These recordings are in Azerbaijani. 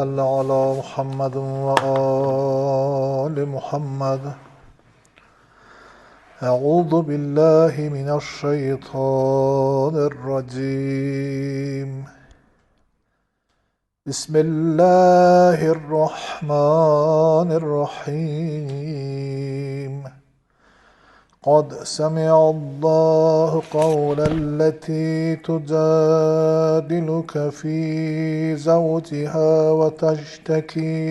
صل على محمد وآل محمد. أعوذ بالله من الشيطان الرجيم. بسم الله الرحمن الرحيم. قد سمع الله قول التي تجادلك في زوجها وتشتكي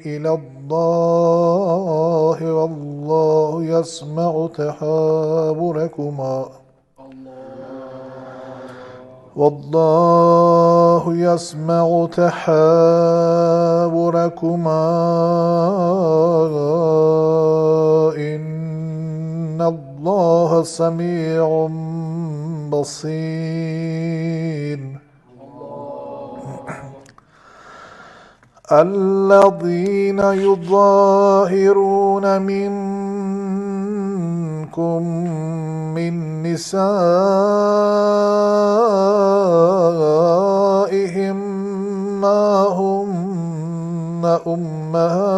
إلى الله والله يسمع تحاوركما إن الله سميع بصير. الذين يظاهرون منكم من نسائهم ما هن أمهاتهم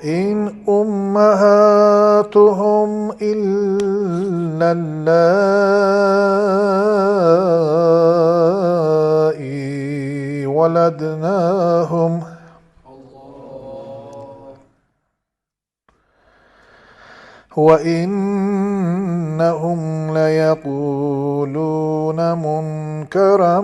إن أمهاتهم إلا اللائي ولدناهم وإنهم ليقولون منكرا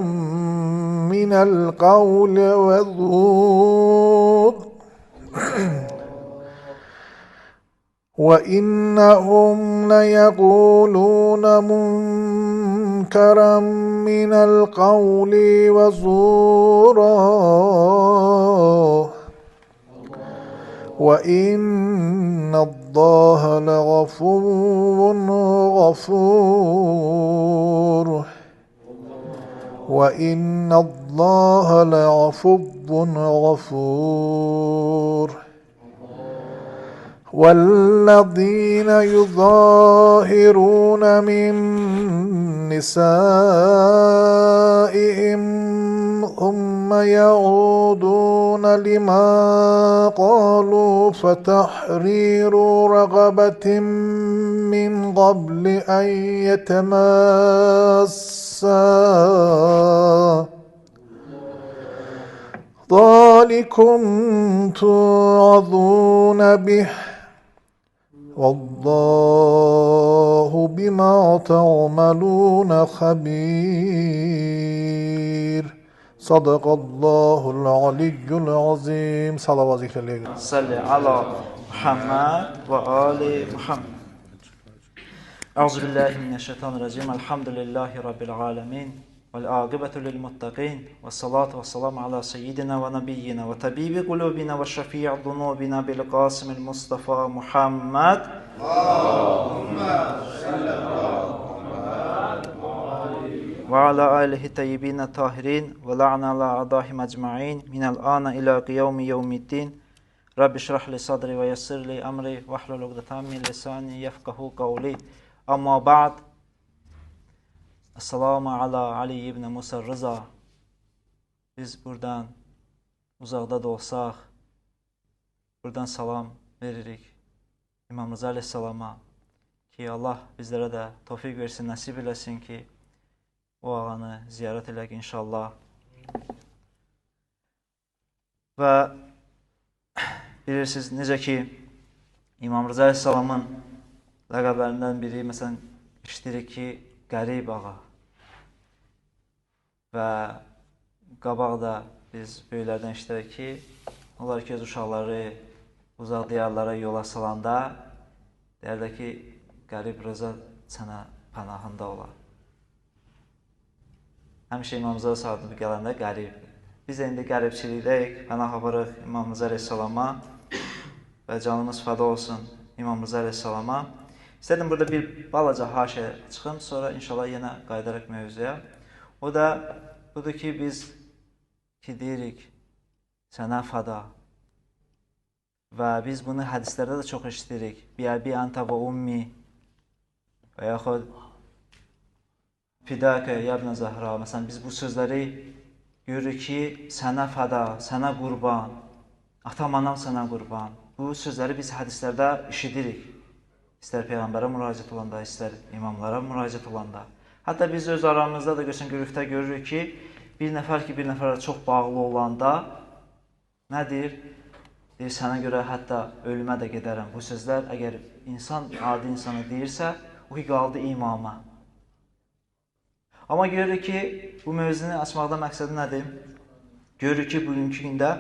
من القول وزورا وإن الله لغفور غفور وإن الله لعفو غفور. والذين يظاهرون من نسائهم ثم يعودون لما قالوا فتحرير رقبة من قبل أن يتماسا ذلكم توعظون به والله بما تعملون خبير. صدق الله العلي العظيم. صلوات ذكر الله. صل على محمد وآل محمد. أعوذ بالله من الشيطان الرجيم. الحمد لله رب العالمين والعاقبة للمتقين والصلاة والسلام على سيدنا ونبينا وطبيب قلوبنا وشفيع ذنوبنا بالقاسم المصطفى محمد. اللهم صل على محمد وعلى آله الطيبين الطاهرين ولعن على أعدائهم أجمعين من الآن إلى قيام يوم الدين. رب اشرح لي صدري ويسر لي أمري واحلل عقدة من لساني يفقهوا قولي. أما بعد. Esselamu ala Ali ibn Musa Rıza. Biz buradan uzaqda da olsaq, buradan salam veririk İmam Rıza aleyhissalama ki Allah bizlərə də tövfiq versin, nəsib eləsin ki o ağanı ziyarət elək inşallah. Və bilirsiniz necə ki İmam Rıza aleyhissalamın ləqəblərindən biri məsələn işitirik ki Qərib ağa və qabaqda biz böyüklərdən işlədik ki, onlar ki, öz uşaqları uzaq diyarlara yola salanda deyərlər ki, Qərib Rıza sənə pənahında olar. Həmişə İmamımıza saatını gələndə Qərib. Biz də indi qəribçilikdəyik, pənah aparıq İmamımıza aleyhissalama və canımız fəda olsun İmamımıza aleyhissalama. İstədim burada bir balaca haşə çıxım, sonra inşallah yenə qayıdaraq mövzuya. O da budur ki, biz ki deyirik sənə fəda və biz bunu hədislərdə də çox eşitirik. Bi-əbi əntə və ummi və yaxud fidəkə yəbnə zəhra. Məsələn, biz bu sözləri görürük ki, sənə fəda, sənə qurban, atam, anam sənə qurban. Bu sözləri biz hədislərdə eşidirik. İstər Peyğəmbərə müraciət olanda, istər imamlara müraciət olanda. Hətta biz öz aramızda da görürükdə görürük ki, bir nəfər ki, bir nəfərə çox bağlı olanda nədir? Deyir, sənə görə hətta ölümə də gedərəm. Bu sözlər əgər insan, adi insana deyirsə, o ki, qaldı imama. Amma görürük ki, bu mövzunu açmaqda məqsədi nədir? Görürük ki, bugünkü gündə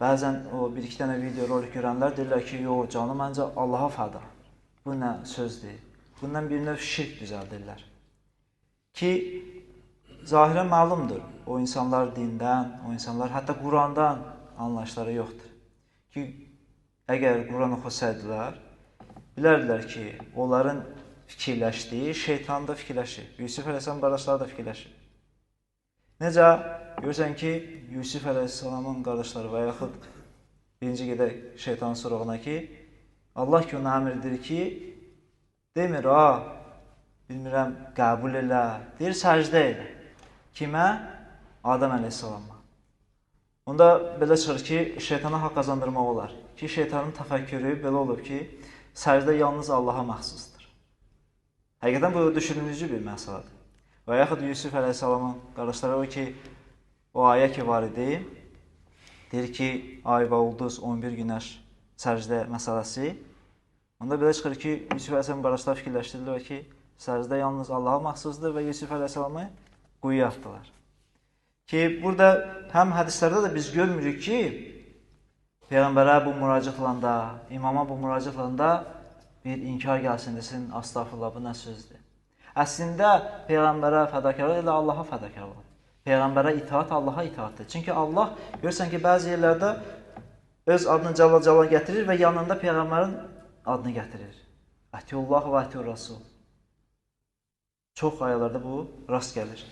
bəzən o bir-iki dənə video rolik görənlər deyirlər ki, yox, canım, məncə Allaha fəda. Bu nə sözdür? Bundan bir növ şirk düzəldirlər. Ki, zahirən məlumdur. O insanlar dindən, o insanlar hətta Qurandan anlayışları yoxdur. Ki, əgər Quran oxusaydılar, bilərdilər ki, onların fikirləşdiyi şeytan da fikirləşir. Yusuf Əleyhisselam qardaşları da fikirləşir. Necə? Görürsən ki, Yusuf Əleyhisselamın qardaşları və yaxud birinci gedək şeytanın sorağına ki, Allah ki, ona əmr edir ki, demir, bilmirəm, qəbul elə, deyir, səcdə elə. Kimə? Adəm Əleyhisselama. Onda belə çıxır ki, şeytana haqq qazandırmaq olar. Ki, şeytanın təfəkkürü belə olub ki, səcdə yalnız Allaha məxsusdur. Həqiqətən bu düşünülücü bir məsələdir. Və yaxud Yusuf Əleyhisselamın qardaşları o ki, o ayə ki var idi, deyir ki, ay və ulduz, 11 günəş səcdə məsələsi. Onda belə çıxır ki, Yusuf Əleyhisselamın qardaşları fikirləşdirdilər ki, səcdə yalnız Allaha məxsusdur və Yusuf Əleyhisselamı quyuya atdılar. Ki, burada həm hədislərdə də biz görmürük ki, Peyğəmbərə bu müraciət olanda, imama bu müraciət olanda bir inkar gəlsin desin, astağfurullah, bu nə sözdür? Əslində, Peyğəmbərə fədakarlıq elə Allaha fədakarlıq. Peyğəmbərə itaat Allaha itaatdır. Çünki Allah, görürsən ki, bəzi yerlərdə öz adını cəla gətirir və yanında Peyğəmbərin adını gətirir. Ətiyullah və ətiyur Rasul. Çox ayələrdə bu rast gəlir.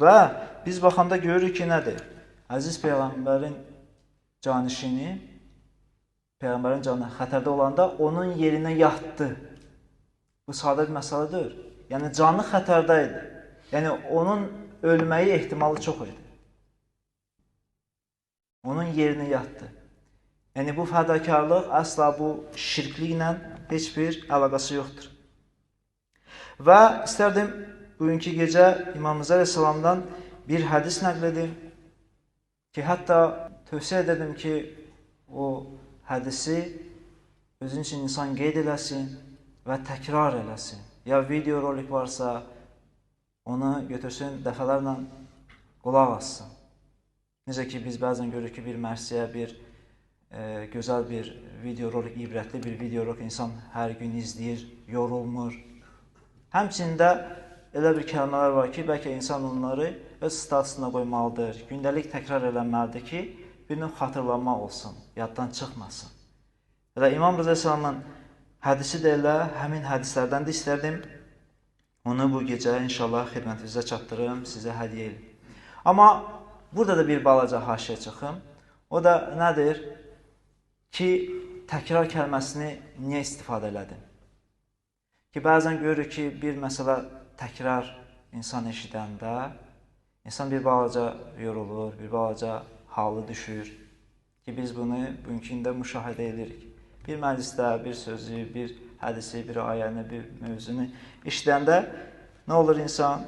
Və biz baxanda görürük ki, nədir? Əziz Peyğəmbərin canişini, Peyğəmbərin canı xətərdə olanda onun yerinə yatdı. Bu sadə bir məsələdir. Yəni, canı xətərdə idi. Yəni, onun ölməyi ehtimalı çox idi. Onun yerinə yatdı. Yəni, bu fədakarlıq əsla bu şirkliklə heç bir əlaqası yoxdur. Və istərdim, bugünkü gecə İmam Rza Əleyhisselamdan bir hədis nəql edim ki, hətta tövsiyə ededim ki, o hədisi özün üçün insan qeyd eləsin və təkrar eləsin. Ya video rolik varsa, onu götürsün, dəfələrlə qulaq assın. Necə ki, biz bəzən görürük ki, bir mərsiyə, bir gözəl bir video rolik, ibrətli bir video rolik insan hər gün izləyir, yorulmur. Həmçində elə bir kəlmələr var ki, bəlkə insan onları öz statusuna qoymalıdır, gündəlik təkrar eləməlidir ki, bir növ xatırlanma olsun, yaddan çıxmasın. Elə İmam Rza Əleyhisselamın hədisi də elə, həmin hədislərdən də istərdim. Onu bu gecə inşallah xidmətinizə çatdırım, sizə hədiyyə edim. Amma burada da bir balaca haşiyə çıxım. O da nədir? Ki, təkrar kəlməsini niyə istifadə elədim? Ki, bəzən görürük ki, bir məsələ təkrar insan eşidəndə, insan bir balaca yorulur, bir balaca halı düşür. Ki, biz bunu bugünkü gündə müşahidə edirik. Bir məclisdə, bir sözü, bir hədisi, bir ayəni, bir mövzunu işləyəndə nə olur insan?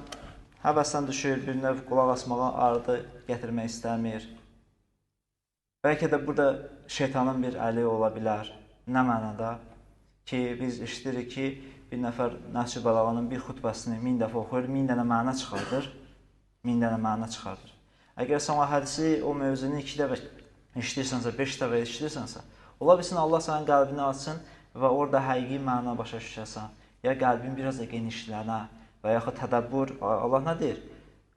Həvəsdən düşür, bir növ qulaq asmağa ardı gətirmək istəmir. Bəlkə də burada şeytanın bir əli ola bilər. Nə mənada? Ki, biz işləyirik ki, bir nəfər Nəhcü Bəlağanın bir xutbəsini 1000 dəfə oxuyur, 1000 dənə məna çıxardır. 1000 dənə məna çıxardır. Əgər sən o hədisi, o mövzunu 2 dəfə işləyirsənsə, 5 dəfə işləyirsənsə, ola bilsin Allah sənin qəlbini açsın və orada həqiqi məna başa düşəsən. Ya qəlbin biraz da genişlənə və yaxud tədəbbür. Allah nə deyir?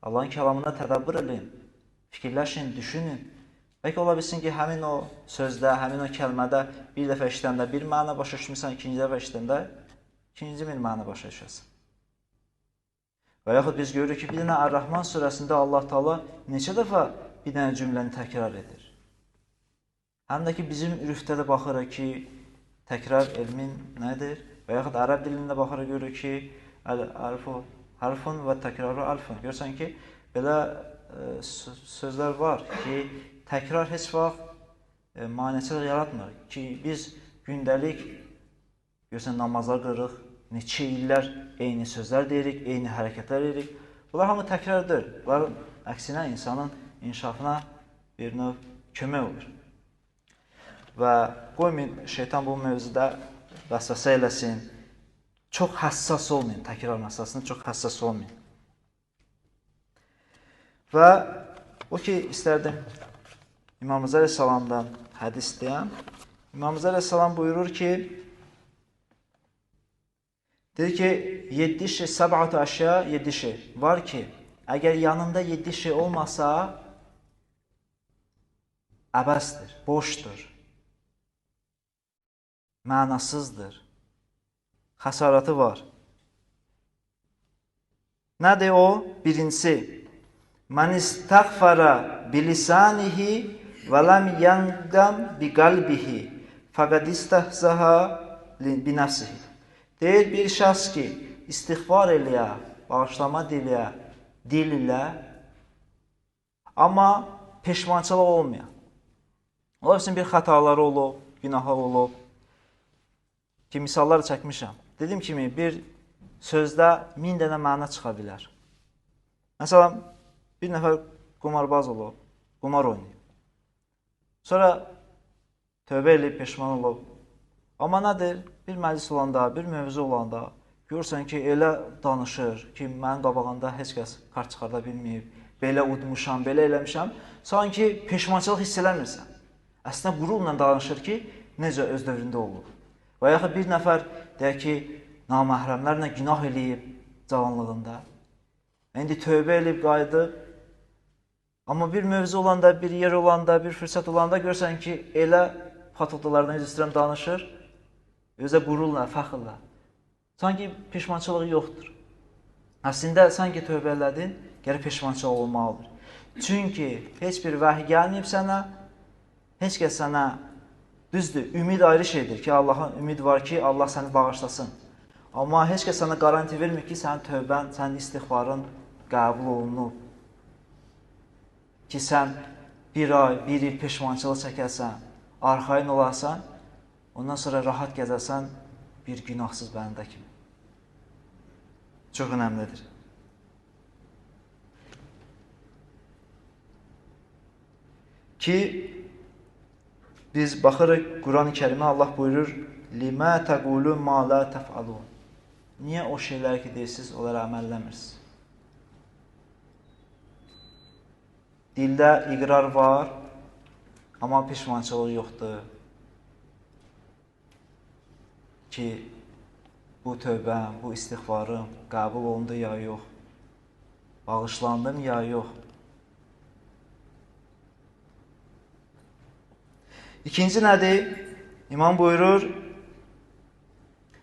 Allahın kəlamına tədəbbür edin, fikirləşin, düşünün. Bəlkə ola bilsin ki, həmin o sözdə, həmin o kəlmədə bir dəfə işləndə bir məna başa düşmüsən, ikinci dəfə işləndə ikinci bir məna başa düşəsən. Və yaxud biz görürük ki, bir dənə Ər-Rəhman surəsində Allah Taala neçə dəfə bir dənə cümləni təkrar edir. həm də ki, bizim ürfdə də baxırıq ki, təkrar elmin nədir? Və yaxud ərəb dilində baxaraq görürük ki, harfun və təkrarı alfun. Görürsən ki, belə sözlər var ki, təkrar heç vaxt maneçilik yaratmır. Ki, biz gündəlik, görürsən, namazlar qırırıq, neçə illər eyni sözlər deyirik, eyni hərəkətlər edirik. Bunlar hamı təkrardır. Bunlar əksinə insanın inkişafına bir növ kömək olur. Və qoymayın, şeytan bu mövzuda vəsvəsə eləsin. Çox həssas olmayın, təkrar məsələsində çox həssas olmayın. Və o ki, istərdim İmam Əleyhisselamdan hədis deyəm. İmam Əleyhisselam buyurur ki, deyir ki, 7 şey, 7 əşya, 7 şey var ki, əgər yanında 7 şey olmasa, əbəsdir, boşdur, mənasızdır, xəsarəti var. Nədir o? Birincisi, mən istəğfərə bilisanihi və ləm yəndəm biqəlbihi fəqəd istəhzəhə binəfsihi. Deyir, bir şəxs ki, istiğfar eləyə, bağışlama diləyə, dil ilə, amma peşmançılıq olmayan. Ola bilsin, bir xətaları olub, günahı olub ki, misallar çəkmişəm. Dediyim kimi, bir sözdə 1000 dənə məna çıxa bilər. Məsələn, bir nəfər qumarbaz olub, qumar oynayıb. Sonra tövbə eləyib, peşman olub. Amma nədir? Bir məclis olanda, bir mövzu olanda görürsən ki, elə danışır ki, mənim qabağında heç kəs kart çıxarda bilməyib, belə udmuşam, belə eləmişəm. Sanki peşmançılıq hiss eləmirsən. Əslində, qürurla danışır ki, necə öz dövründə olub. Və yaxud bir nəfər deyək ki, naməhrəmlərlə günah eləyib cavanlığında. İndi tövbə eləyib qayıdıb. Amma bir mövzu olanda, bir yer olanda, bir fürsət olanda görsən ki, elə patologlardan yüz istəyirəm danışır, özə qürurla, fəxrlə. Sanki peşmançılığı yoxdur. Əslində, sanki tövbə elədin, gərək peşmançılıq olmalıdır. Çünki heç bir vəhi gəlməyib sənə, heç kəs sənə, düzdür, ümid ayrı şeydir ki, Allahın ümid var ki, Allah səni bağışlasın. Amma heç kəs sənə garanti vermir ki, sənin tövbən, sənin istiğfarın qəbul olunub. Ki, sən bir ay, bir il peşmançılıq çəkərsən, arxayın olarsan, ondan sonra rahat gəzərsən bir günahsız bəndə kimi. Çox önəmlidir. Ki, biz baxırıq, Quran-ı Kərimə Allah buyurur, لِمَا تَقُولُ مَا لَا تَفْعَلُونَ. Niyə o şeylər ki, deyirsiniz, onları əməlləmirsiniz? Dildə iqrar var, amma peşmançılıq yoxdur. Ki, bu tövbəm, bu istiğfarım qəbul olundu ya yox, bağışlandım ya yox. İkinci nədir? İmam buyurur,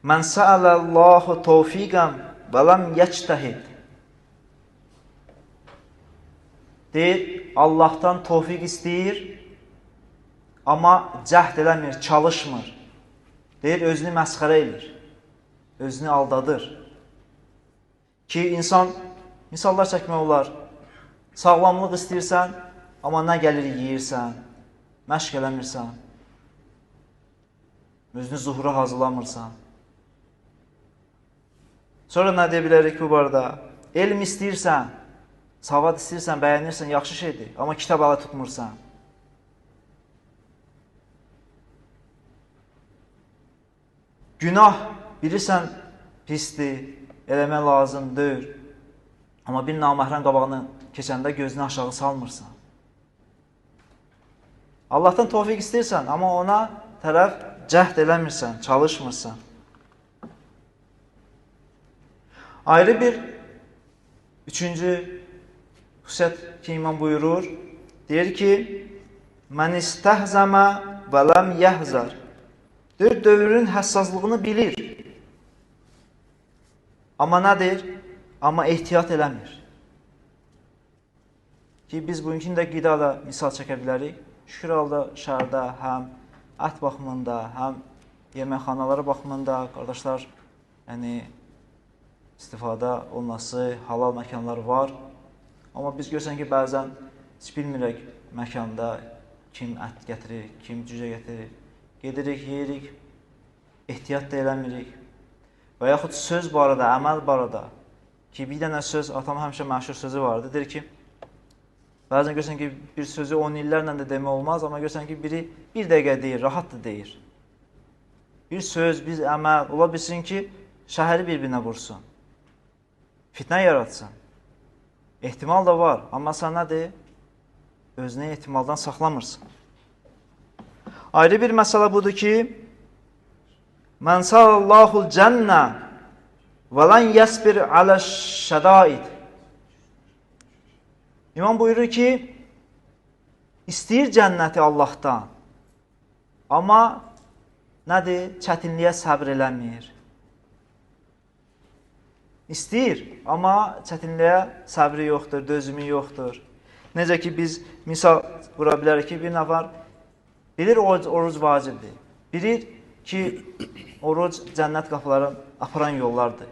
Mən səələllahu tövfiqəm və ləm yəctəhid. Deyir, Allahdan tövfiq istəyir, amma cəhd eləmir, çalışmır. Deyir, özünü məsxərə edir, özünü aldadır. Ki, insan, misallar çəkmək olar, sağlamlıq istəyirsən, amma nə gəlir yeyirsən, məşq eləmirsən, özünü zuhura hazırlamırsan. Sonra nə deyə bilərik bu barədə? Elm istəyirsən, savad istəyirsən, bəyənirsən, yaxşı şeydir, amma kitab ələ tutmursan. Günah, bilirsən, pisdir, eləmək lazımdır, amma bir naməhrəm qabağını keçəndə gözünü aşağı salmırsan. Allahdan tövfiq istəyirsən, amma ona tərəf cəhd eləmirsən, çalışmırsan. Ayrı bir üçüncü xüsusiyyət ki, imam buyurur, deyir ki, Mən istəhzəmə və ləm yəhzər. Deyir, dövrün həssaslığını bilir. Amma nədir? Amma ehtiyat eləmir. Ki, biz bugünkü də qidada misal çəkə bilərik. şükür halda şəhərdə həm ət baxımında, həm yeməkxanaları baxımında qardaşlar, yəni istifadə olunması halal məkanlar var. Amma biz görsən ki, bəzən heç bilmirək məkanda kim ət gətirir, kim cücə gətirir. Gedirik, yeyirik, ehtiyat da eləmirik. Və yaxud söz barədə, əməl barədə ki, bir dənə söz, atam həmişə məşhur sözü vardı, deyir ki, bəzən görsən ki, bir sözü 10 illərlə də demək olmaz, amma görsən ki, biri bir dəqiqə deyir, rahat da deyir. Bir söz, bir əməl, ola bilsin ki, şəhəri bir-birinə vursun, fitnə yaratsın. Ehtimal da var, amma sən nədir? Özünü ehtimaldan saxlamırsan. Ayrı bir məsələ budur ki, Mən sallallahul cənnə və lən yəsbir alə şədaid. İmam buyurur ki, istəyir cənnəti Allahdan, amma nədir? Çətinliyə səbr eləmir. İstəyir, amma çətinliyə səbri yoxdur, dözümü yoxdur. Necə ki, biz misal vura bilərik ki, bir nəfər bilir oruc vacibdir. Bilir ki, oruc cənnət qapıları aparan yollardır.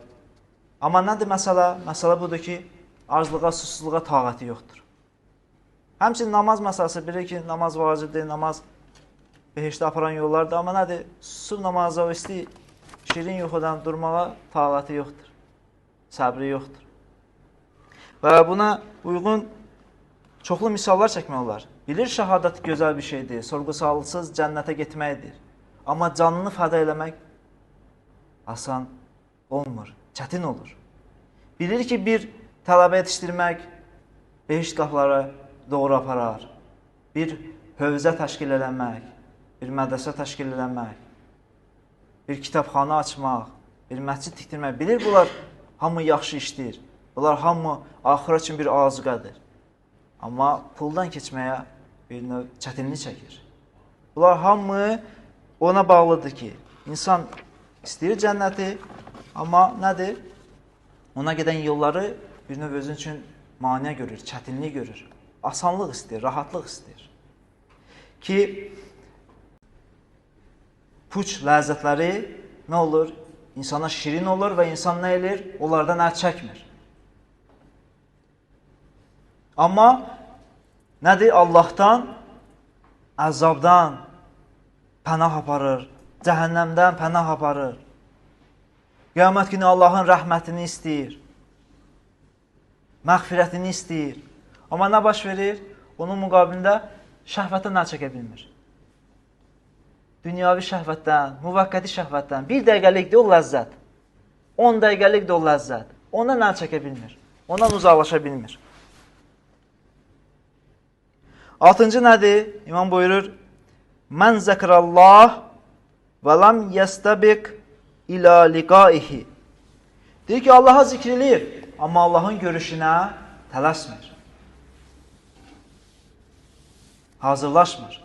Amma nədir məsələ? Məsələ budur ki, aclığa, susuzluğa taqəti yoxdur. Həmçinin namaz məsələsi bilir ki, namaz vacibdir, namaz behişdə aparan yollardır. Amma nədir? Susub namaza, o istəyir, şirin yuxudan durmağa taqəti yoxdur. Səbri yoxdur. Və buna uyğun çoxlu misallar çəkmək olar. Bilir şəhadət gözəl bir şeydir, sorğu-sualsız cənnətə getməkdir. Amma canını fəda eləmək asan olmur, çətin olur. Bilir ki, bir tələbə yetişdirmək behişt qapıları doğru aparar. Bir hövzə təşkil eləmək, bir mədrəsə təşkil eləmək, bir kitabxana açmaq, bir məscid tikdirmək. Bilir bunlar hamı yaxşı işdir. Bunlar hamı axıra üçün bir azuqədir. Amma puldan keçməyə bir növ çətinlik çəkir. Bunlar hamı ona bağlıdır ki, insan istəyir cənnəti, amma nədir? Ona gedən yolları bir növ özün üçün maniə görür, çətinlik görür. Asanlıq istəyir, rahatlıq istəyir. Ki, puç ləzzətləri nə olur? İnsana şirin olur və insan nə edir? Onlardan əl çəkmir. Amma nədir? Allahdan, əzabdan pənah aparır, cəhənnəmdən pənah aparır. Qiyamət günü Allahın rəhmətini istəyir, məğfirətini istəyir. Amma nə baş verir? Onun müqabilində şəhvətdən əl çəkə bilmir. Dünyavi şəhvətdən, müvəqqəti şəhvətdən, bir dəqiqəlikdir o ləzzət, 10 dəqiqəlikdir o ləzzət, ondan əl çəkə bilmir, ondan uzaqlaşa bilmir. 6-cı nədir? İmam buyurur, Mən zəkrəllah və lam yəstəbiq ilə liqaihi. Deyir ki, Allaha zikr eləyir, amma Allahın görüşünə tələsmir. Hazırlaşmır.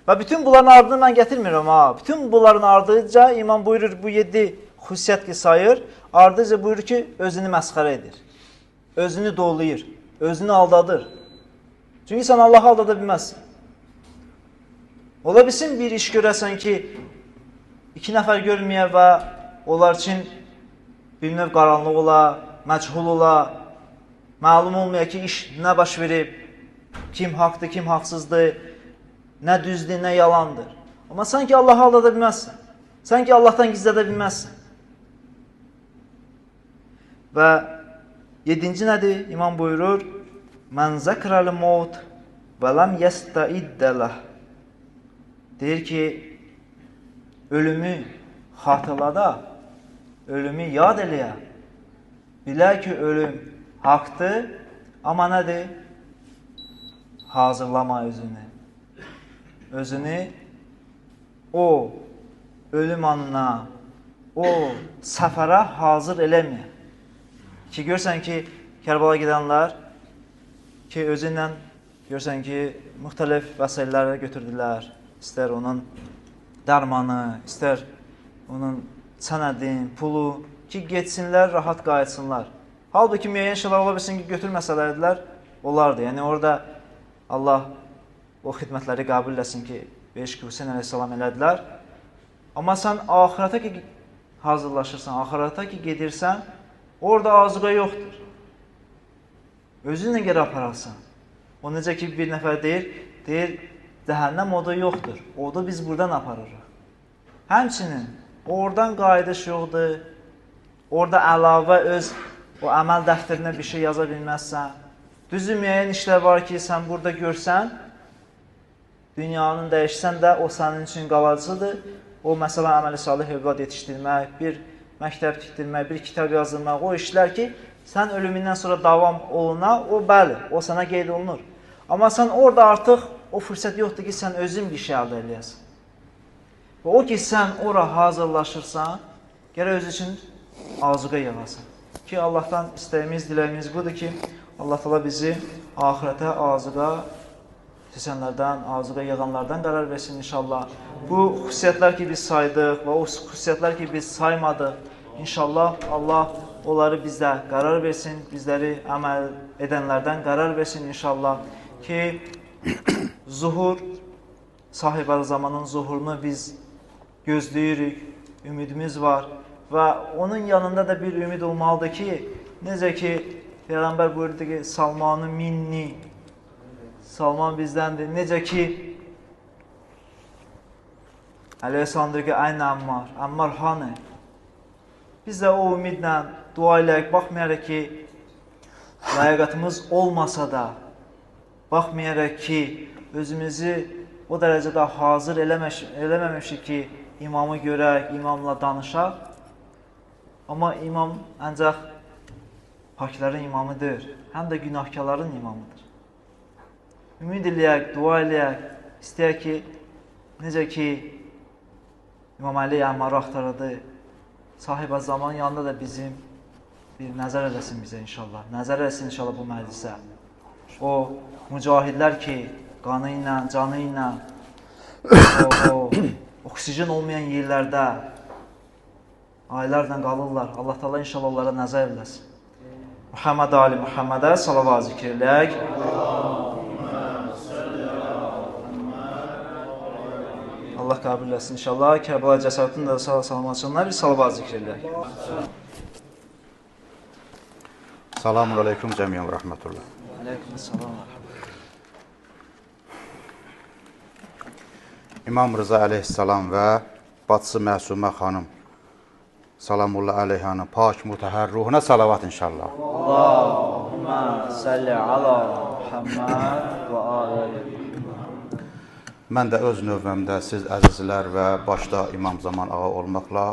Və bütün bunların ardını mən gətirmirəm. Bütün bunların ardıca İmam buyurur, bu 7 xüsusiyyət ki sayır, ardıca buyurur ki, özünü məsxərə edir. Özünü dolayır, özünü aldadır. Çünki sən Allahı aldada bilməzsin. Ola bilsin bir iş görəsən ki, 2 nəfər görməyə və onlar üçün bir növ qaranlıq ola, məchul ola, məlum olmaya ki, iş nə baş verib, kim haqdır, kim haqsızdır, nə düzdür, nə yalandır. Amma sən ki, Allahı aldada bilməzsən. Sən ki, Allahdan gizlədə bilməzsən. Və 7-ci nədir? İmam buyurur, Mən zəkrəl mevt və ləm yəstəiddələh. Deyir ki, ölümü xatırlada, ölümü yad eləyə. Bilə ki, ölüm haqdır, amma nədir? Hazırlama özünü. Özünü o ölüm anına, o səfərə hazır eləmə. Ki, görsən ki, Kərbala gedənlər ki, özünlə görsən ki, müxtəlif vəsaitələri götürdülər. İstər onun dərmanı, istər onun sənədin, pulu ki, getsinlər, rahat qayıtsınlar. Halbuki müəyyən şeylər ola bilsin ki, götürməsələrdirlər, olardı. Yəni, orada Allah o xidmətləri qəbul eləsin ki, Beşik Hüseyn əleyhissalam elədilər. Amma sən axirata ki hazırlaşırsan, axirata ki gedirsən, orada azuqa yoxdur. Özünlə gələ apararsan. O necə ki bir nəfər deyir, cəhənnəm odu yoxdur. Odu biz buradan aparırıq. Həmçinin oradan qayıdış yoxdur. Orada əlavə öz o əməl dəftərinə bir şey yaza bilməzsən. Düzü müəyyən işlər var ki, sən burada görsən, dünyanın dəyişsən də o sənin üçün qalıcıdır. O, məsələn, əməli salih övlad yetişdirmək, bir məktəb tikdirmək, bir kitab yazılmaq, o işlər ki, sən ölümündən sonra davam oluna, o bəli, o sənə qeyd olunur. Amma sən orada artıq o fürsət yoxdur ki, sən özün bir şey əldə eləyəsən. Və o ki, sən ora hazırlaşırsan, gərək öz üçün azuqa yığasan. Ki, Allahdan istəyimiz, diləyimiz budur ki, Allah təala bizi axirətə azuqa seçənlərdən, azuqa yığanlardan qərar versin inşallah. Bu xüsusiyyətlər ki, biz saydıq və o xüsusiyyətlər ki, biz saymadıq, inşallah Allah onları bizdə qərar versin, bizləri əməl edənlərdən qərar versin inşallah ki, zuhur, sahibə zamanın zuhurunu biz gözləyirik, ümidimiz var və onun yanında da bir ümid olmalıdır ki, necə ki, Peyğəmbər buyurdu ki, Salmanı minni, Salman bizdəndir. Necə ki, Əleyhissandır ki, əynə Əmmar, Əmmar hanı? Biz də o ümidlə dua eləyək, baxmayaraq ki, layiqətimiz olmasa da, baxmayaraq ki, özümüzü o dərəcədə hazır eləməmişik ki, imamı görək, imamla danışaq. Amma imam ancaq pakların imamıdır, həm də günahkarların imamıdır. Ümid eləyək, dua eləyək, istəyək ki, necə ki, İmam Əli Əmmarı axtarırdı, sahibə zaman yanında da bizim bir nəzər eləsin bizə inşallah. Nəzər eləsin inşallah bu məclisə. O mücahidlər ki, qanı ilə, canı ilə, o oksijen olmayan yerlərdə aylarla qalırlar. Allah Teala inşallah onlara nəzər eləsin. Muhammed Ali Muhammedə salavat zikr eləyək. Allah qəbul etsin inşallah. Kərbəla Cəsarətin də salamatçılığına bir salavat zikr eləyək. Selamun aleyküm cəmiyyən və rəhmətullah. Aleyküm salam. İmam Rıza əleyhissalam və bacısı Məsumə xanım salamullah əleyhanın pak mütəhər ruhuna salavat inşallah. Allahümmə salli ala Muhammed və alə. Mən də öz növbəmdə siz əzizlər və başda İmam Zaman ağa olmaqla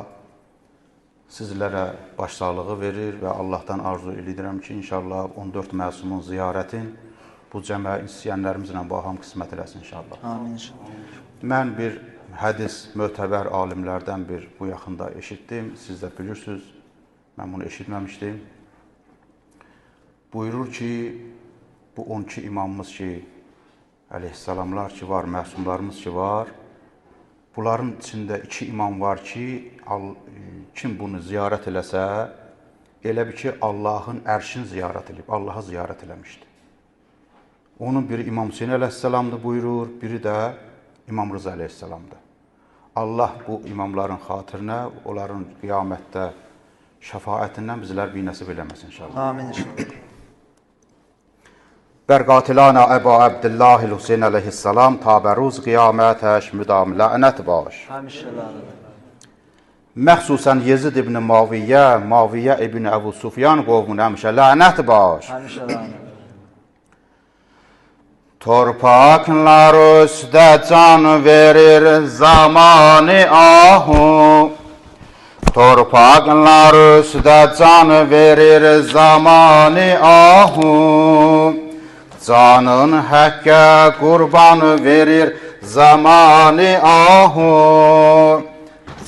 sizlərə başsağlığı verir və Allahdan arzu edirəm ki, inşallah 14 məsumun ziyarətin bu cəmə istəyənlərimizlə baham qismət eləsin inşallah. Amin inşallah. Mən bir hədis mötəbər alimlərdən bir bu yaxında eşitdim. Siz də bilirsiniz, mən bunu eşitməmişdim. Buyurur ki, bu 12 imamımız ki, əleyhissalamlar ki var, məsumlarımız ki var, bunların içində 2 imam var ki, kim bunu ziyarət eləsə, elə bir ki, Allahın ərşini ziyarət edib, Allahı ziyarət eləmişdir. Onun biri İmam Hüseyin əleyhissalamdır buyurur, biri də İmam Rıza əleyhissalamdır. Allah bu imamların xatirinə, onların qiyamətdə şəfaətindən bizlər bir nəsib eləməsin inşallah. Amin inşallah. Bər qatilana Əbu Abdillahil Hüseyin əleyhissalam tabəruz qiyamətəş müdam lənət baş. Həmişə lənət. Məxsusən Yezid ibn Maviyyə ibn Əbu Sufyan qovmuna həmişə lənət baş. Həmişə lənət. Torpaqlar üstə can verir zamanı ahu. Torpaqlar üstə can verir zamanı ahu. Canın həqqə qurban verir zamanı ahu.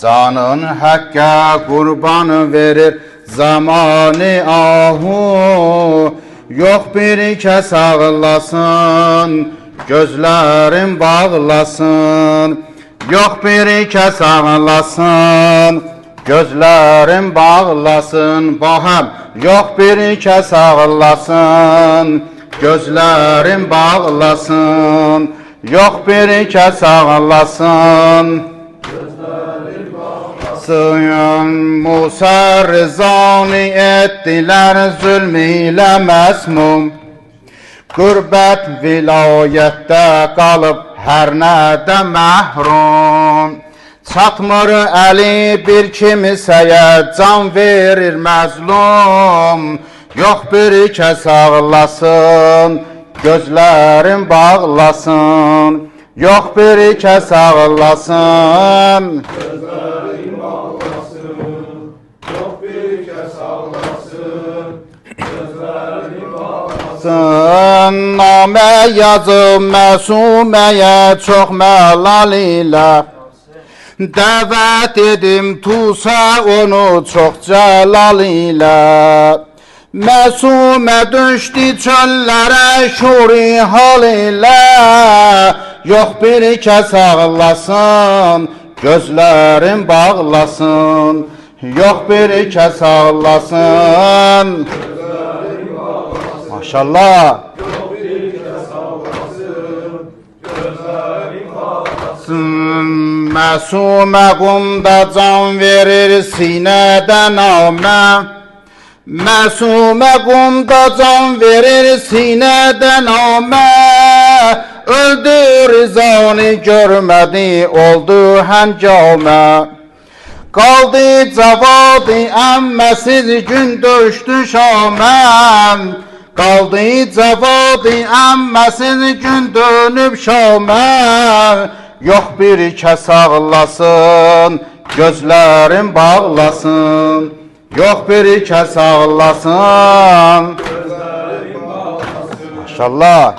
Canın həqqə qurban verir zamanı ahu. Yox bir kəs ağlasın, gözlərim bağlasın. Yox bir kəs ağlasın, gözlərim bağlasın. Bahəm, yox bir kəs ağlasın, gözlərim bağlasın. Yox bir kəs ağlasın. Suyun Musa rızanı etdilər zülm ilə məsmum. Qürbət vilayətdə qalıb hər nədə məhrum. Çatmır əli bir kimsəyə can verir məzlum. Yox bir kəs ağlasın, gözlərin bağlasın. Yox bir kəs ağlasın, gözlərin bağlasın. Yox bir kəs ağlasın, gözlərin bağlasın. Namə yazıb məsuməyə çox məlal ilə. Dəvət edim tusa onu çox cəlal ilə. Məsumə düşdü çöllərə şuri hal ilə. Yox bir kəs ağlasın, gözlərin bağlasın. Yox bir kəs ağlasın, gözlərin bağlasın. Maşallah. Yox bir kəs ağlasın, gözlərin bağlasın. Məsumə qumda can verir sinədən amə. Məsumə qumda can verir sinədən amə. Öldü rızanı görmədi, oldu həngamə. Qaldı cavadı əmməsiz gün döşdü şamə. Qaldı cavadı əmməsiz gün dönüb şamə. Yox bir kəs ağlasın, gözlərin bağlasın. Yox bir kəs ağlasın, gözlərin bağlasın. Maşallah.